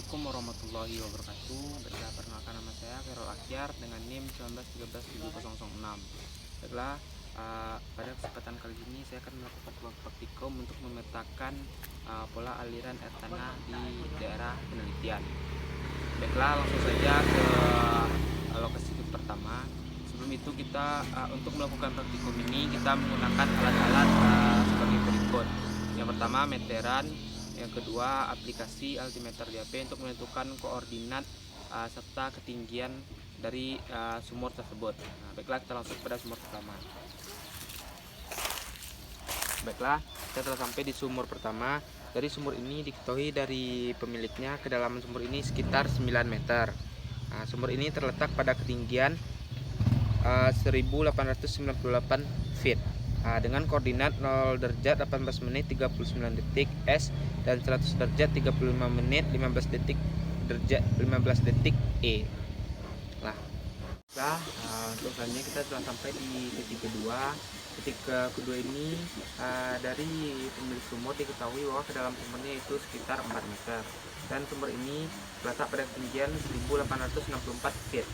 Assalamualaikum warahmatullahi wabarakatuh. Perkenalkan nama saya Khairul Akhyar dengan NIM 1913706. Baiklah, pada kesempatan kali ini saya akan melakukan sebuah praktikum untuk memetakan pola aliran air tanah di daerah penelitian. Baiklah, langsung saja ke lokasi pertama. Sebelum itu kita untuk melakukan praktikum ini kita menggunakan alat-alat sebagai berikut. Yang pertama meteran, yang kedua aplikasi altimeter DAP untuk menentukan koordinat serta ketinggian dari sumur tersebut. Baiklah, kita langsung pada sumur pertama. Baiklah, kita telah sampai di sumur pertama. Dari sumur ini diketahui dari pemiliknya kedalaman sumur ini sekitar 9 meter. Sumur ini terletak pada ketinggian 1898 feet dengan koordinat 0 derajat 18 menit 39 detik S dan 100 derajat 35 menit 15 detik E. Untuk selanjutnya kita telah sampai di titik kedua. Titik kedua ini dari pemilik sumur diketahui bahwa kedalaman sumurnya itu sekitar 4 meter dan sumur ini terletak pada ketinggian 1864 feet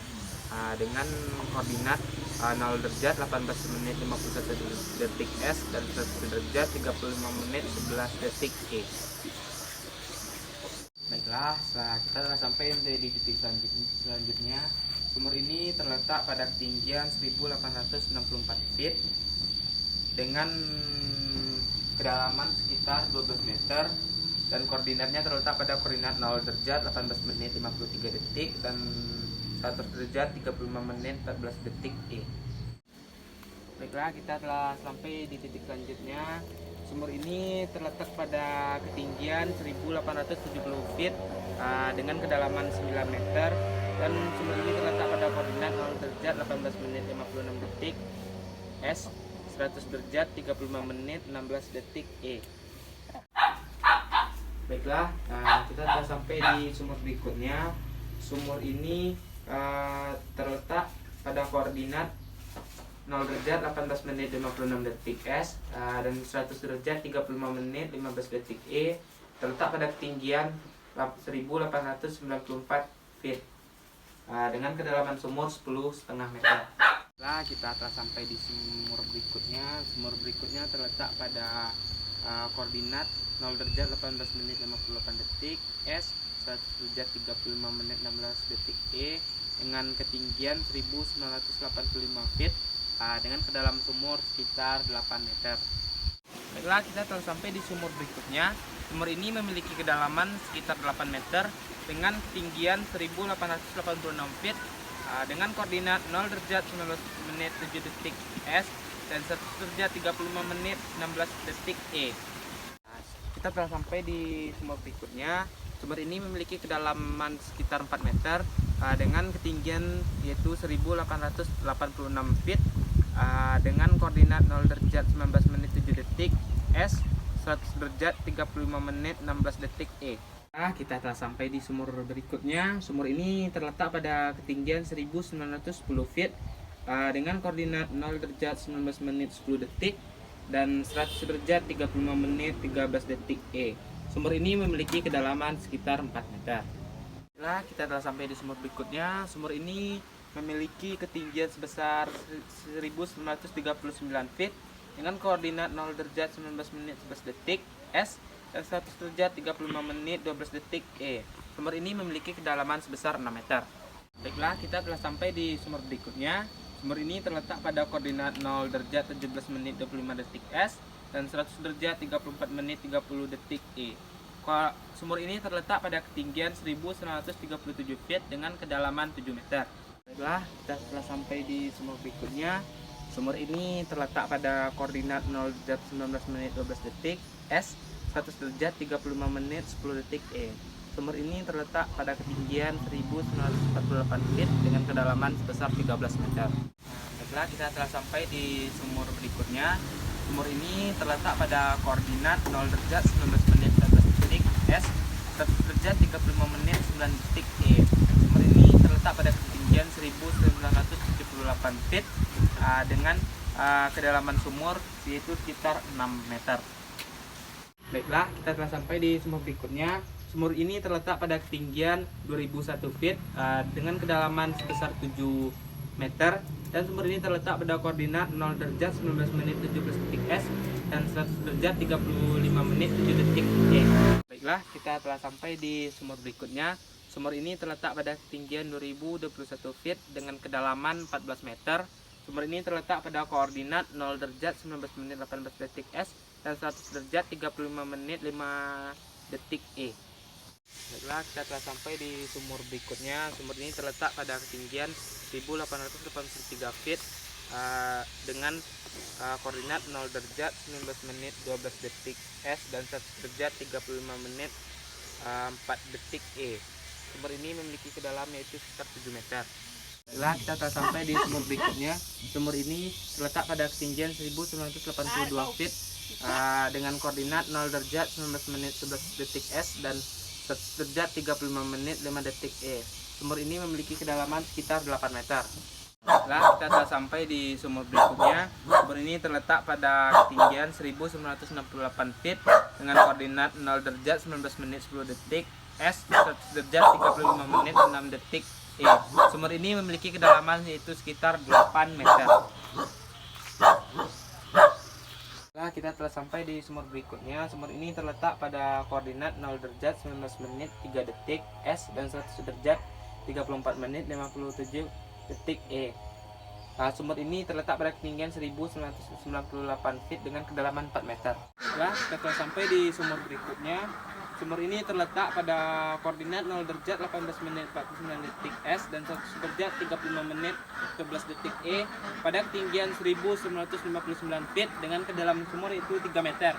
dengan koordinat 0 derajat 18 menit 51 detik S dan 100 derajat 35 menit 11 detik E. Baiklah, setelah kita telah sampai di titik selanjutnya, sumur ini terletak pada ketinggian 1864 feet dengan kedalaman sekitar 12 meter dan koordinatnya terletak pada koordinat 0 derajat 18 menit 53 detik dan 100 derajat 35 menit 14 detik E. Baiklah, kita telah sampai di titik selanjutnya. Sumur ini terletak pada ketinggian 1870 feet dengan kedalaman 9 meter dan sumur ini terletak pada koordinat 0 derajat 18 menit 56 detik S, 100 derajat 35 menit 16 detik E. Baiklah, kita telah sampai di sumur berikutnya. Sumur ini terletak pada koordinat 0 derajat 18 menit 56 detik S dan 100 derajat 35 menit 15 detik E, terletak pada ketinggian 1894 feet dengan kedalaman sumur 10,5 meter. Nah, kita telah sampai di sumur berikutnya. Sumur berikutnya terletak pada koordinat 0 derajat 18 menit 58 detik S, 100 derajat 35 menit 16 detik E dengan ketinggian 1985 feet dengan kedalaman sumur sekitar 8 meter. Baiklah, kita telah sampai di sumur berikutnya. Sumur ini memiliki kedalaman sekitar 8 meter dengan ketinggian 1886 feet dengan koordinat 0 derajat 19 menit 7 detik S dan 100 derajat 35 menit 16 detik E. Kita telah sampai di sumur berikutnya. Sumur ini memiliki kedalaman sekitar 4 meter dengan ketinggian yaitu 1886 feet dengan koordinat 0 derajat 19 menit 7 detik S, 100 derajat 35 menit 16 detik E. Kita telah sampai di sumur berikutnya. Sumur ini terletak pada ketinggian 1910 feet dengan koordinat 0 derajat 19 menit 10 detik dan 100 derajat 35 menit 13 detik E. Sumur ini memiliki kedalaman sekitar 4 meter. Kita telah sampai di sumur berikutnya. Sumur ini memiliki ketinggian sebesar 1939 feet dengan koordinat 0 derajat 19 menit 11 detik S dan 100 derajat 35 menit 12 detik E. Sumur ini memiliki kedalaman sebesar 6 meter. Baiklah, kita telah sampai di sumur berikutnya. Sumur ini terletak pada koordinat 0 derajat 17 menit 25 detik S dan 100 derajat 34 menit 30 detik E. Sumur ini terletak pada ketinggian 1937 feet dengan kedalaman 7 meter. Baiklah, kita telah sampai di sumur berikutnya. Sumur ini terletak pada koordinat 0 derajat 19 menit 12 detik S, 100 derajat 35 menit 10 detik E. Sumur ini terletak pada ketinggian 1948 feet dengan kedalaman sebesar 13 meter. Baiklah, kita telah sampai di sumur berikutnya. Sumur ini terletak pada koordinat 0 derajat 19 menit 11 detik S, 100 derajat 35 menit 9 detik E. Sumur ini terletak pada ketinggian 1978 feet dengan kedalaman sumur yaitu sekitar 6 meter. Baiklah, kita telah sampai di sumur berikutnya. Sumur ini terletak pada ketinggian 2001 feet dengan kedalaman sebesar 7 meter, dan sumur ini terletak pada koordinat 0 derajat 19 menit 17 detik S dan 100 derajat 35 menit 7 detik E. Baiklah, kita telah sampai di sumur berikutnya. Sumur ini terletak pada ketinggian 2021 feet dengan kedalaman 14 meter. Sumur ini terletak pada koordinat 0 derajat 19 menit 18 detik S dan 100 derajat 35 menit 5 detik E. Baiklah, kita telah sampai di sumur berikutnya. Sumur ini terletak pada ketinggian 1883 feet dengan koordinat 0 derajat 19 menit 12 detik S dan 100 derajat 35 menit 4 detik E. Sumur ini memiliki kedalaman yaitu sekitar 7 meter. Baiklah, kita telah sampai di sumur berikutnya. Sumur ini terletak pada ketinggian 1982 feet dengan koordinat 0 derajat 19 menit 11 detik S dan 100 derajat 35 menit 5 detik E. Sumur ini memiliki kedalaman sekitar 8 meter. Nah, kita telah sampai di sumur berikutnya. Sumur ini terletak pada ketinggian 1968 feet dengan koordinat 0 derajat 19 menit 10 detik S, 100 derajat 35 menit 6 detik E. Sumur ini memiliki kedalaman yaitu sekitar 8 meter. Nah, kita telah sampai di sumur berikutnya. Sumur ini terletak pada koordinat 0 derajat 19 menit 3 detik S dan 100 derajat 34 menit 57 detik E. Sumur ini terletak pada ketinggian 1998 feet dengan kedalaman 4 meter. Nah, kita telah sampai di sumur berikutnya. Sumur ini terletak pada koordinat 0 derajat 18 menit 49 detik S dan 100 derajat 35 menit 11 detik E pada ketinggian 1959 feet dengan kedalaman sumur itu 3 meter.